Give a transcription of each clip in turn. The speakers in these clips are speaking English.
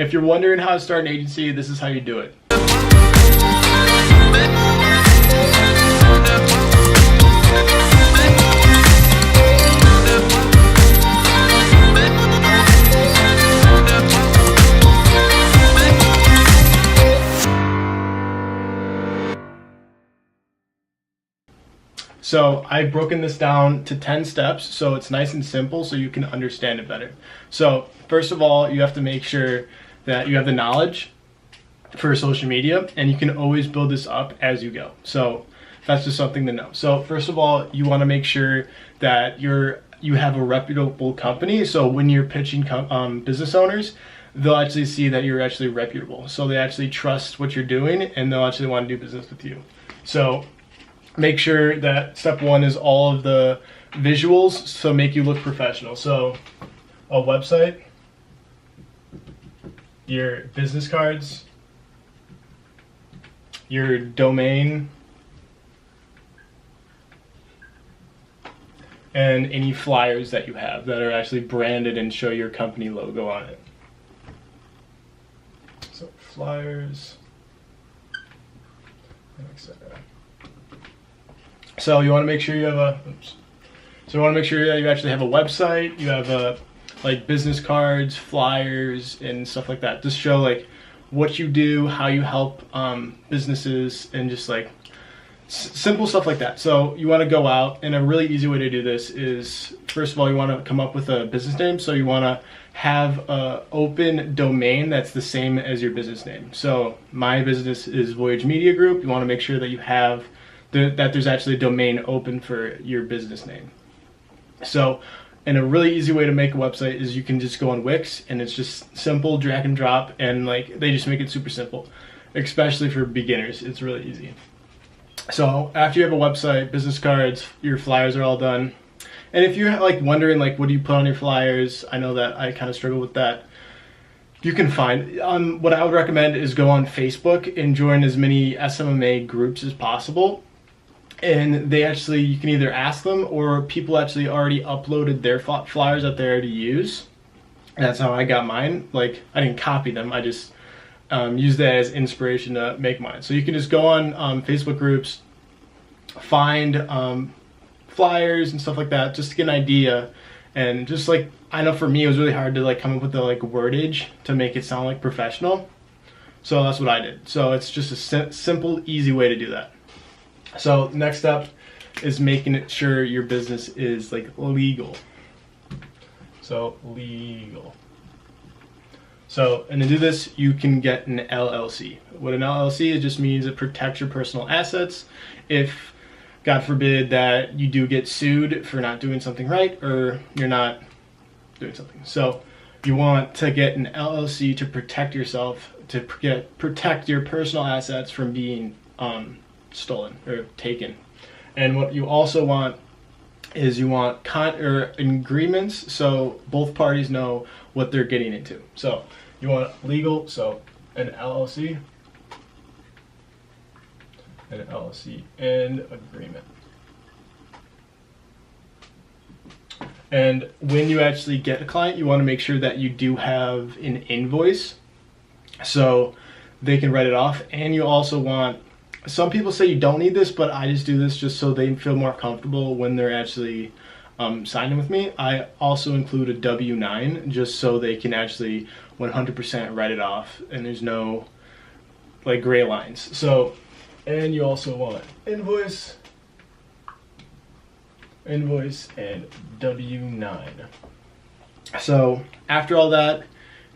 if you're wondering how to start an agency, this is how you do it. So I've broken this down to 10 steps, so it's nice and simple so you can understand it better. So first of all, you have to make sure that you have the knowledge for social media, and you can always build this up as you go. So that's just something to know. So first of all, you want to make sure that you have a reputable company. So when you're pitching business owners, they'll actually see that you're actually reputable. So they actually trust what you're doing, and they'll actually want to do business with you. So make sure that step one is all of the visuals, so make you look professional. So a website, your business cards, your domain, and any flyers that you have that are actually branded and show your company logo on it. So flyers, etc. So you want to make sure you have So you want to make sure that you actually have a website. You have like business cards, flyers, and stuff like that. Just show like what you do, how you help businesses, and just like simple stuff like that. So you want to go out, and a really easy way to do this is, first of all, you want to come up with a business name. So you want to have an open domain that's the same as your business name. So my business is Voyage Media Group. You want to make sure that you have that there's actually a domain open for your business name. So, and a really easy way to make a website is you can just go on Wix, and it's just simple drag and drop, and like they just make it super simple, especially for beginners. It's really easy. So after you have a website, business cards, your flyers are all done. And if you're like wondering like what do you put on your flyers, I know that I kind of struggle with that. You can find, what I would recommend is go on Facebook and join as many SMMA groups as possible. And they actually, you can either ask them, or people actually already uploaded their flyers that they already use. And that's how I got mine. Like, I didn't copy them, I just used that as inspiration to make mine. So you can just go on Facebook groups, find flyers and stuff like that, just to get an idea. And just like, I know for me it was really hard to like come up with the like wordage to make it sound like professional. So that's what I did. So it's just a simple, easy way to do that. So next up is making it sure your business is like legal. So legal. So, and to do this, you can get an LLC. What an LLC is, just means it protects your personal assets. If, God forbid, that you do get sued for not doing something right, or you're not doing something. So you want to get an LLC to protect yourself, to protect your personal assets from being stolen or taken. And what you also want is you want agreements, so both parties know what they're getting into. So you want legal, so an LLC and agreement. And when you actually get a client, you want to make sure that you do have an invoice so they can write it off. And you also want, some people say you don't need this, but I just do this just so they feel more comfortable when they're actually signing with me. I also include a W-9 just so they can actually 100% write it off, and there's no like gray lines. So, and you also want invoice and W-9. So after all that,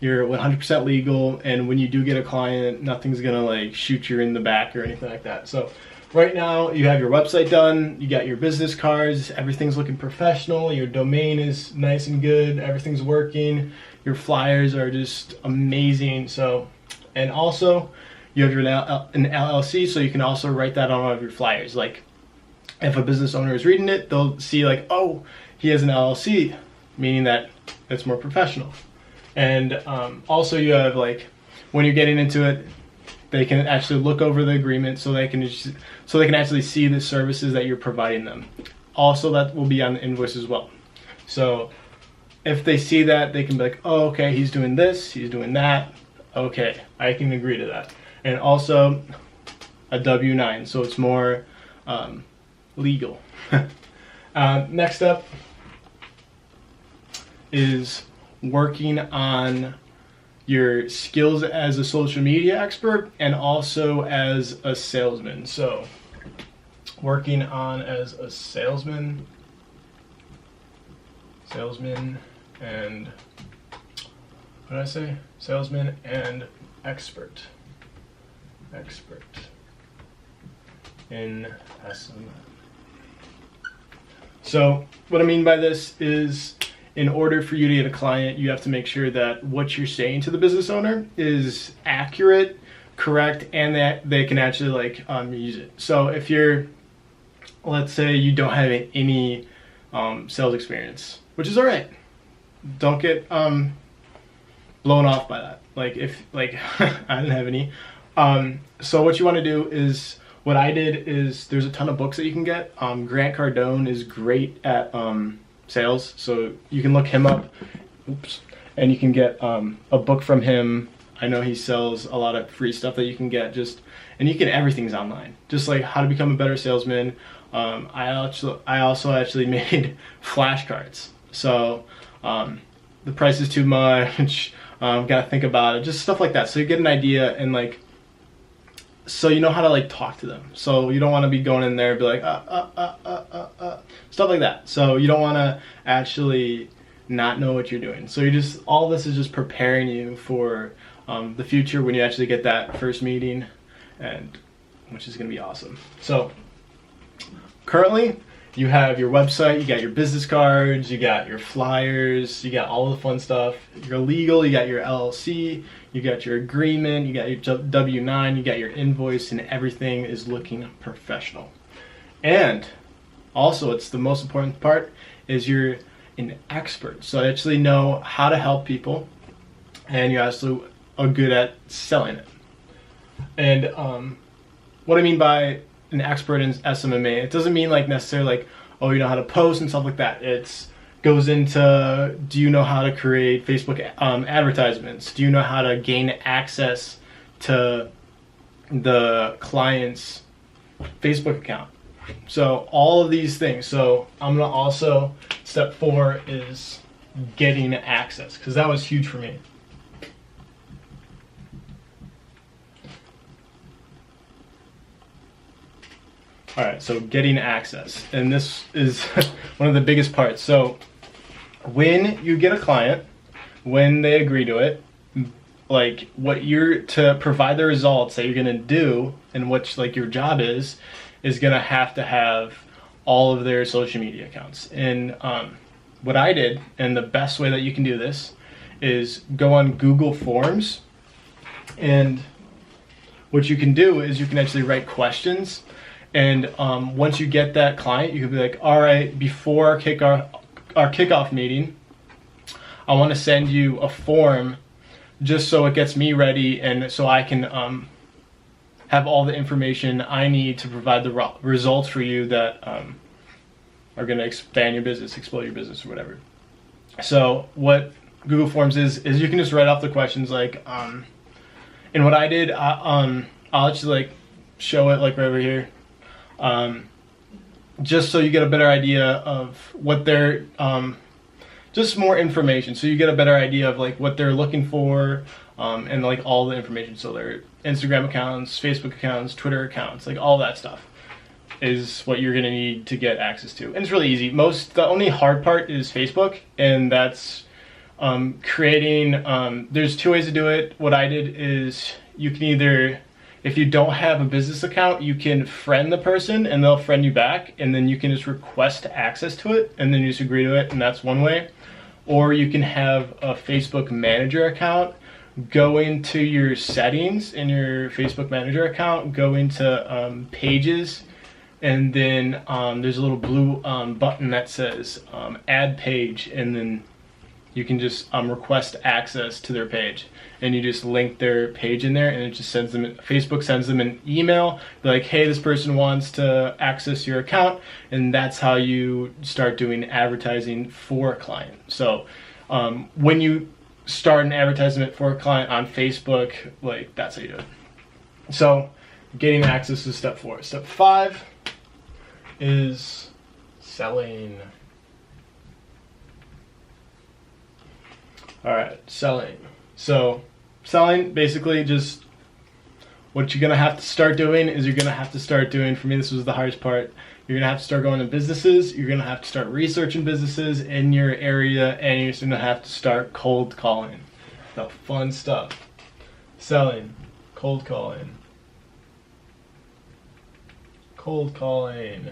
you're 100% legal, and when you do get a client, nothing's gonna like shoot you in the back or anything like that. So right now you have your website done, you got your business cards, everything's looking professional, your domain is nice and good, everything's working, your flyers are just amazing. So, and also you have your an LLC, so you can also write that on all of your flyers. Like if a business owner is reading it, they'll see like, oh, he has an LLC, meaning that it's more professional. And also you have like, when you're getting into it, they can actually look over the agreement, so they can actually see the services that you're providing them. Also, that will be on the invoice as well. So if they see that, they can be like, oh, okay, he's doing this, he's doing that. Okay, I can agree to that. And also a W-9, so it's more legal. Next up is working on your skills as a social media expert and also as a salesman. So working on as a salesman and what did I say? Salesman and expert in SMM. So what I mean by this is, in order for you to get a client, you have to make sure that what you're saying to the business owner is accurate, correct, and that they can actually like use it. So if you're, let's say you don't have any sales experience, which is all right, don't get blown off by that. Like if I didn't have any. So what you want to do is, what I did is, there's a ton of books that you can get. Grant Cardone is great at sales, so you can look him up. And you can get a book from him. I know he sells a lot of free stuff that you can get, and you can, everything's online. Just like how to become a better salesman. I also actually made flashcards. So the price is too much. Gotta think about it. Just stuff like that. So you get an idea, and like, so you know how to like talk to them. So you don't want to be going in there and be like stuff like that. So you don't want to actually not know what you're doing. So you just, all this is just preparing you for the future when you actually get that first meeting, and which is going to be awesome. So currently you have your website, you got your business cards, you got your flyers, you got all the fun stuff. You're legal, you got your LLC, you got your agreement, you got your W-9, you got your invoice, and everything is looking professional. And also, it's the most important part, is you're an expert. So I actually know how to help people, and you also are good at selling it. And what I mean by an expert in SMMA, it doesn't mean like necessarily like, oh, you know how to post and stuff like that. It's goes into, do you know how to create Facebook advertisements? Do you know how to gain access to the client's Facebook account? So all of these things. So I'm gonna also, step 4 is getting access, because that was huge for me. All right, so getting access, and this is one of the biggest parts. So when you get a client, when they agree to it, like what you're to provide the results that you're gonna do, and what like your job is gonna have to have all of their social media accounts. And what I did, and the best way that you can do this, is go on Google Forms, and what you can do is you can actually write questions. And once you get that client, you can be like, all right, before our kickoff meeting, I want to send you a form just so it gets me ready, and so I can have all the information I need to provide the results for you that are going to expand your business, explode your business, or whatever. So what Google Forms is you can just write off the questions, like, and what I did, I'll actually like show it like right over here. Just so you get a better idea of what they're, just more information, so you get a better idea of like what they're looking for, and like all the information. So their Instagram accounts, Facebook accounts, Twitter accounts, like all that stuff is what you're gonna need to get access to. And it's really easy. The only hard part is Facebook, and that's creating, there's 2 ways to do it. What I did is, you can either, if you don't have a business account, you can friend the person and they'll friend you back, and then you can just request access to it, and then you just agree to it, and that's one way. Or you can have a Facebook manager account, go into your settings in your Facebook manager account, go into pages, and then there's a little blue button that says add page, and then you can just request access to their page, and you just link their page in there, and it just sends them, Facebook sends them an email, like, hey, this person wants to access your account, and that's how you start doing advertising for a client. So when you start an advertisement for a client on Facebook. Like, that's how you do it. So getting access is step 4. Step 5 is selling. All right, selling. So selling, basically, just what you're gonna have to start doing is you're gonna have to start doing, for me this was the hardest part, you're gonna have to start going to businesses, you're gonna have to start researching businesses in your area, and you're just gonna have to start cold calling. The fun stuff. Selling, cold calling. Cold calling.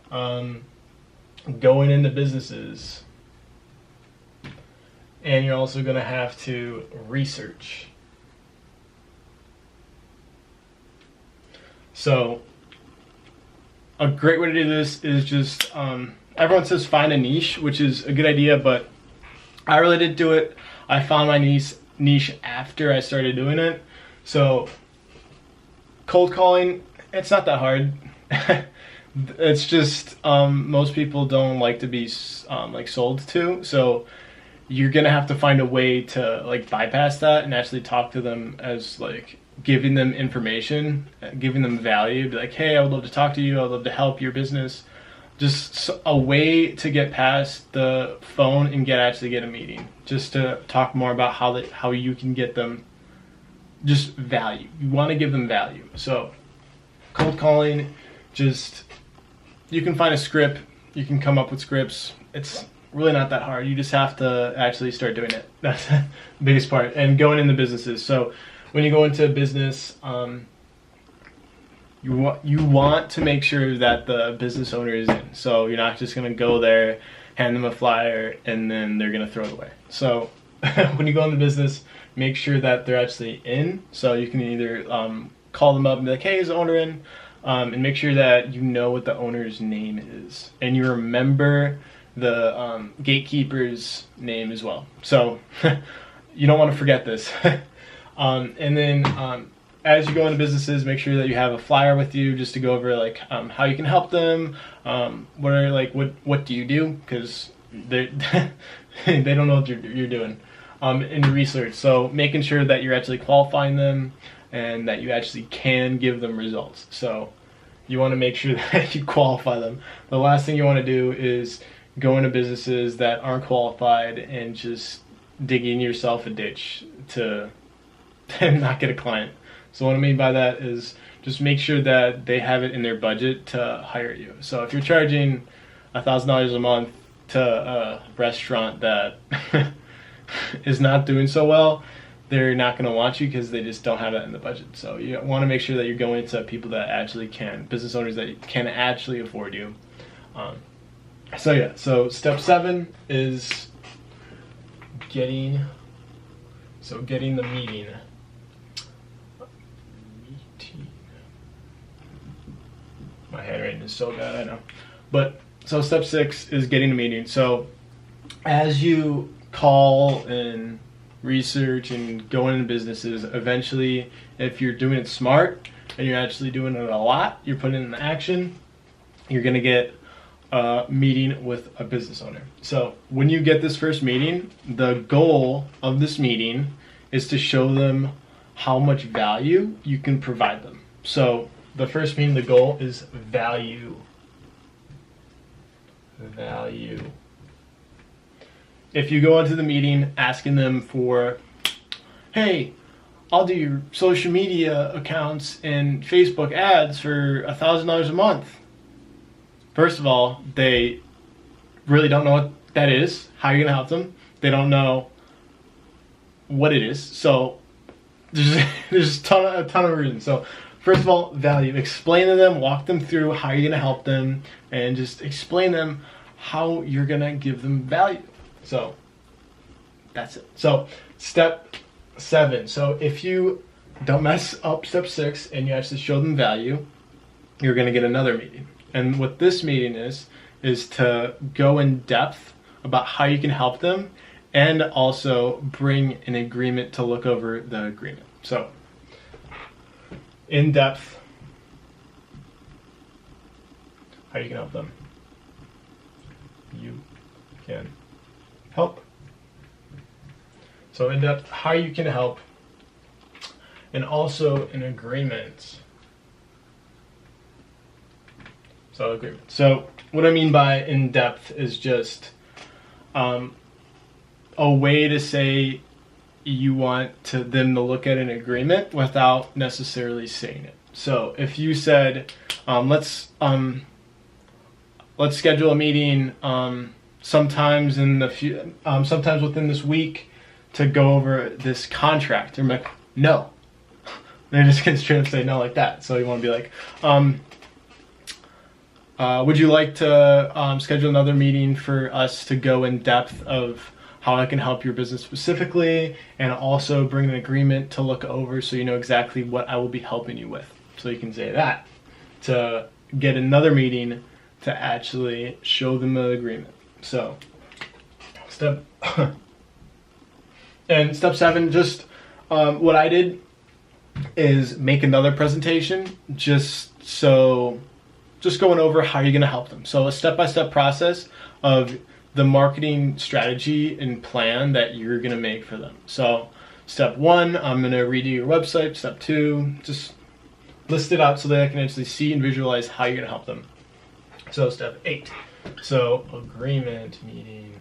Going into businesses. And you're also going to have to research. So a great way to do this is just, everyone says find a niche, which is a good idea, but I really didn't do it. I found my niche after I started doing it. So cold calling, it's not that hard. It's just most people don't like to be like sold to, so you're gonna have to find a way to like bypass that and actually talk to them as like giving them information, giving them value. Be like, hey, I would love to talk to you. I would love to help your business. Just a way to get past the phone and actually get a meeting, just to talk more about how you can get them just value. You want to give them value. So cold calling, just, you can find a script, you can come up with scripts. It's really not that hard. You just have to actually start doing it. That's the biggest part. And going into businesses. So when you go into a business, you want to make sure that the business owner is in. So you're not just going to go there, hand them a flyer, and then they're going to throw it away. So when you go into business, make sure that they're actually in. So you can either call them up and be like, hey, is the owner in? And make sure that you know what the owner's name is. And you remember the gatekeeper's name as well. So you don't want to forget this. And then as you go into businesses, make sure that you have a flyer with you just to go over like how you can help them. What do you do? Because they they don't know what you're doing in your research. So making sure that you're actually qualifying them and that you actually can give them results. So you want to make sure that you qualify them. The last thing you want to do is go into businesses that aren't qualified and just digging yourself a ditch to not get a client. So what I mean by that is just make sure that they have it in their budget to hire you. So if you're charging $1,000 a month to a restaurant that is not doing so well, they're not going to want you because they just don't have that in the budget. So you want to make sure that you're going to people that actually can, business owners that can actually afford you. So step 7 is getting the meeting. My handwriting is so bad, I know. But so step 6 is getting a meeting. So as you call and research and go into businesses, eventually, if you're doing it smart and you're actually doing it a lot, you're putting it in action, you're gonna get a meeting with a business owner. So when you get this first meeting, the goal of this meeting is to show them how much value you can provide them. So the first meeting, the goal is value. If you go into the meeting asking them for, hey, I'll do your social media accounts and Facebook ads for $1,000 a month. First of all, they really don't know what that is, how you're gonna help them. They don't know what it is. So there's a ton of reasons. So first of all, value. Explain to them, walk them through how you're gonna help them, and just explain to them how you're gonna give them value. So that's it. So step 7. So if you don't mess up step 6 and you actually show them value, you're gonna get another meeting. And what this meeting is to go in depth about how you can help them and also bring an agreement to look over the agreement. So in depth, how you can help them. You can help. So in depth, how you can help, and also an agreement. So agreement. So what I mean by in depth is just a way to say you want them to look at an agreement without necessarily saying it. So if you said, let's schedule a meeting sometimes sometimes within this week to go over this contract. They're like, no. They're just gonna straight up say no like that. So you want to be like, would you like to schedule another meeting for us to go in depth of how I can help your business specifically, and also bring an agreement to look over so you know exactly what I will be helping you with. So you can say that to get another meeting to actually show them the agreement. So step 7, just what I did is make another presentation just going over how you're going to help them. So a step-by-step process of the marketing strategy and plan that you're going to make for them. So step 1, I'm going to redo your website. Step 2, just list it out so that I can actually see and visualize how you're going to help them. So step 8, so agreement meeting.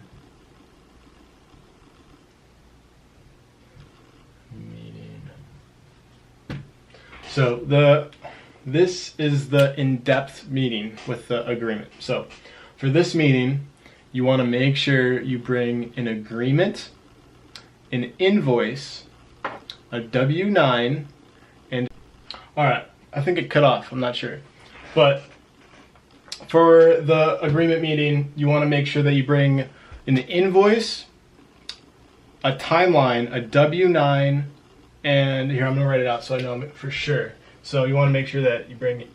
So this is the in-depth meeting with the agreement. So for this meeting, you want to make sure you bring an agreement, an invoice, a W-9, and all right, I think it cut off, I'm not sure. But for the agreement meeting, you want to make sure that you bring an invoice, a timeline, a W-9, and here I'm going to write it out so I know for sure. So you want to make sure that you bring,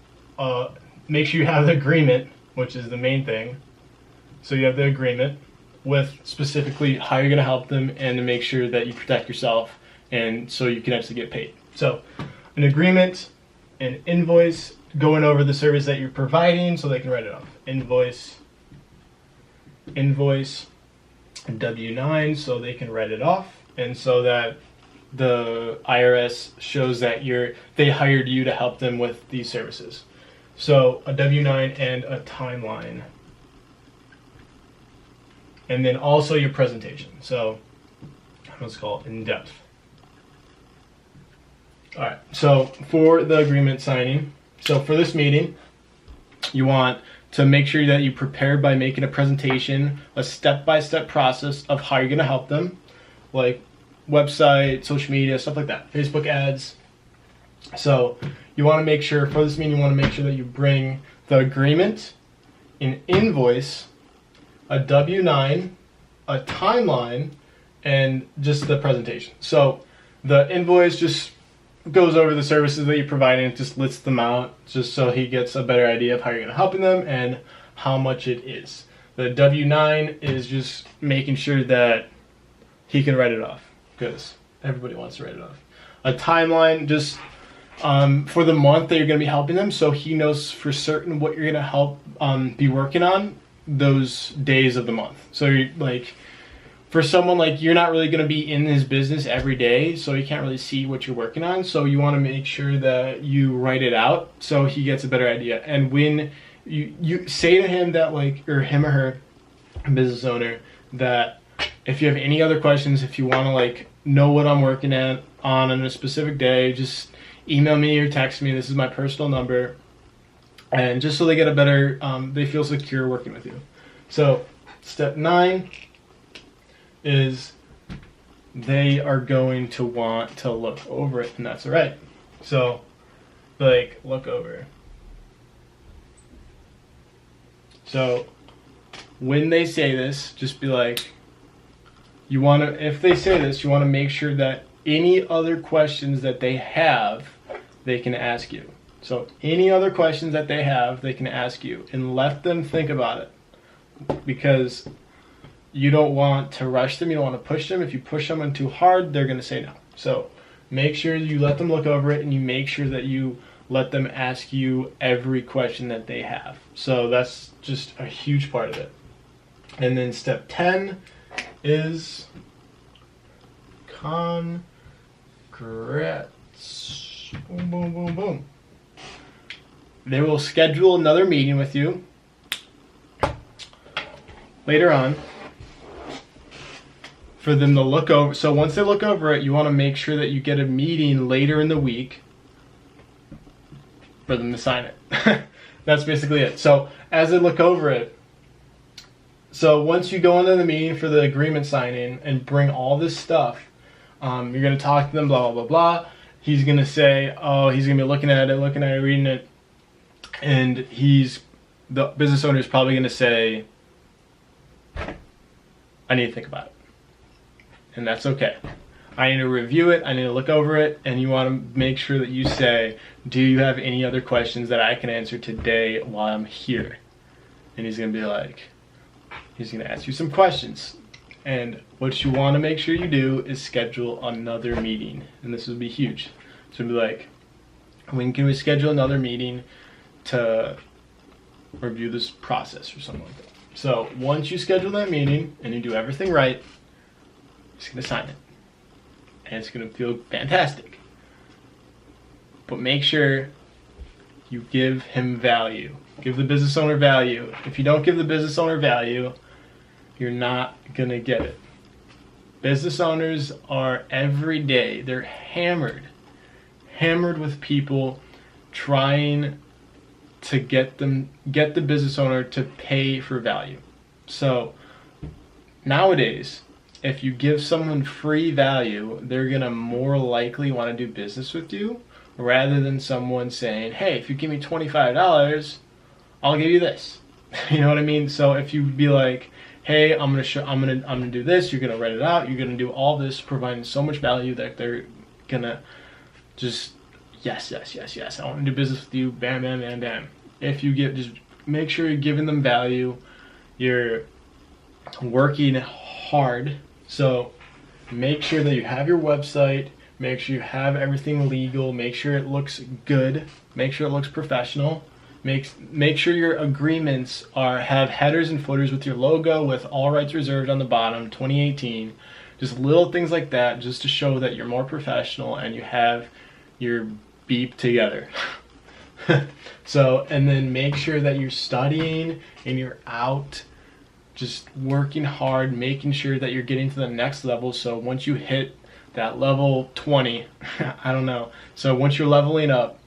make sure you have the agreement, which is the main thing. So you have the agreement with specifically how you're going to help them and to make sure that you protect yourself and so you can actually get paid. So an agreement, an invoice, going over the service that you're providing so they can write it off. Invoice, W-9 so they can write it off, and so that the IRS shows that they hired you to help them with these services. So a W-9 and a timeline. And then also your presentation. So let's call it in depth. All right, so for the agreement signing, so for this meeting, you want to make sure that you prepare by making a presentation, a step-by-step process of how you're going to help them, like website, social media, stuff like that, Facebook ads. So you want to make sure, for this meeting, you want to make sure that you bring the agreement, an invoice, a W-9, a timeline, and just the presentation. So the invoice just goes over the services that you're providing, just lists them out, just so he gets a better idea of how you're going to help them and how much it is. The W-9 is just making sure that he can write it off, because everybody wants to write it off. A timeline, just for the month that you're going to be helping them, so he knows for certain what you're going to help be working on those days of the month. So you're like, for someone like, you're not really going to be in his business every day, so you can't really see what you're working on. So you want to make sure that you write it out so he gets a better idea. And when you say to him that, like, or him or her, business owner, that if you have any other questions, if you want to like know what I'm working on a specific day, just email me or text me. This is my personal number. And just so they get a better, they feel secure working with you. So step 9 is they are going to want to look over it, and that's all right. So like, look over. So when they say this, just be like, you want to, if they say this, you want to make sure that any other questions that they have, they can ask you. So any other questions that they have, they can ask you, and let them think about it, because you don't want to rush them. You don't want to push them. If you push someone too hard, they're going to say no. So make sure you let them look over it, and you make sure that you let them ask you every question that they have. So that's just a huge part of it. And then step 10 is congrats. Boom, boom, boom, boom. They will schedule another meeting with you later on for them to look over. So once they look over it, you want to make sure that you get a meeting later in the week for them to sign it. That's basically it. So as they look over it, so once you go into the meeting for the agreement signing and bring all this stuff, you're going to talk to them, blah, blah, blah, blah. He's going to say, oh, he's going to be looking at it, reading it. And the business owner is probably going to say, I need to think about it. And that's okay. I need to review it. I need to look over it. And you want to make sure that you say, do you have any other questions that I can answer today while I'm here? And he's going to be like, he's going to ask you some questions. And what you want to make sure you do is schedule another meeting. And this would be huge. So it'd be like, when can we schedule another meeting to review this process or something like that? So once you schedule that meeting and you do everything right, he's going to sign it. And it's going to feel fantastic. But make sure you give him value. Give the business owner value. If you don't give the business owner value, you're not going to get it. Business owners are every day, they're hammered with people trying to get the business owner to pay for value. So nowadays, if you give someone free value, they're gonna more likely want to do business with you rather than someone saying, hey, if you give me $25, I'll give you this. You know what I mean? So if you be like, hey, I'm gonna do this, you're gonna write it out, you're gonna do all this, providing so much value that they're gonna just yes, I want to do business with you, bam, bam, bam, bam. If you just make sure you're giving them value, you're working hard. So make sure that you have your website, make sure you have everything legal, make sure it looks good, make sure it looks professional, make sure your agreements have headers and footers with your logo, with all rights reserved on the bottom, 2018. Just little things like that, just to show that you're more professional and you have your beep together. So, and then make sure that you're studying and you're out just working hard, making sure that you're getting to the next level. So once you hit that level 20, I don't know. So once you're leveling up,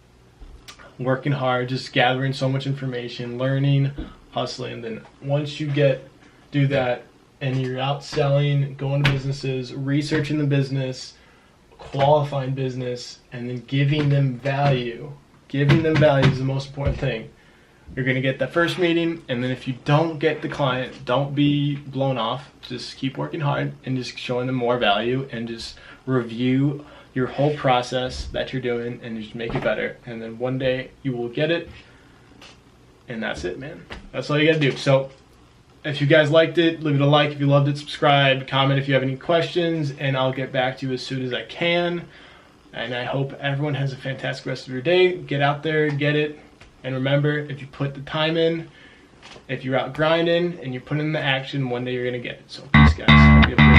working hard, just gathering so much information, learning, hustling. Then once you do that and you're out selling, going to businesses, researching the business, qualifying business, and then giving them value. Giving them value is the most important thing. You're going to get that first meeting, and then if you don't get the client, don't be blown off. Just keep working hard and just showing them more value, and just review your whole process that you're doing and just make it better. And then one day you will get it, and that's it, man. That's all you got to do. So if you guys liked it, leave it a like. If you loved it, subscribe, comment if you have any questions, and I'll get back to you as soon as I can. And I hope everyone has a fantastic rest of your day. Get out there, get it. And remember, if you put the time in, if you're out grinding and you're putting in the action, one day you're going to get it. So peace, guys. Hope you have a great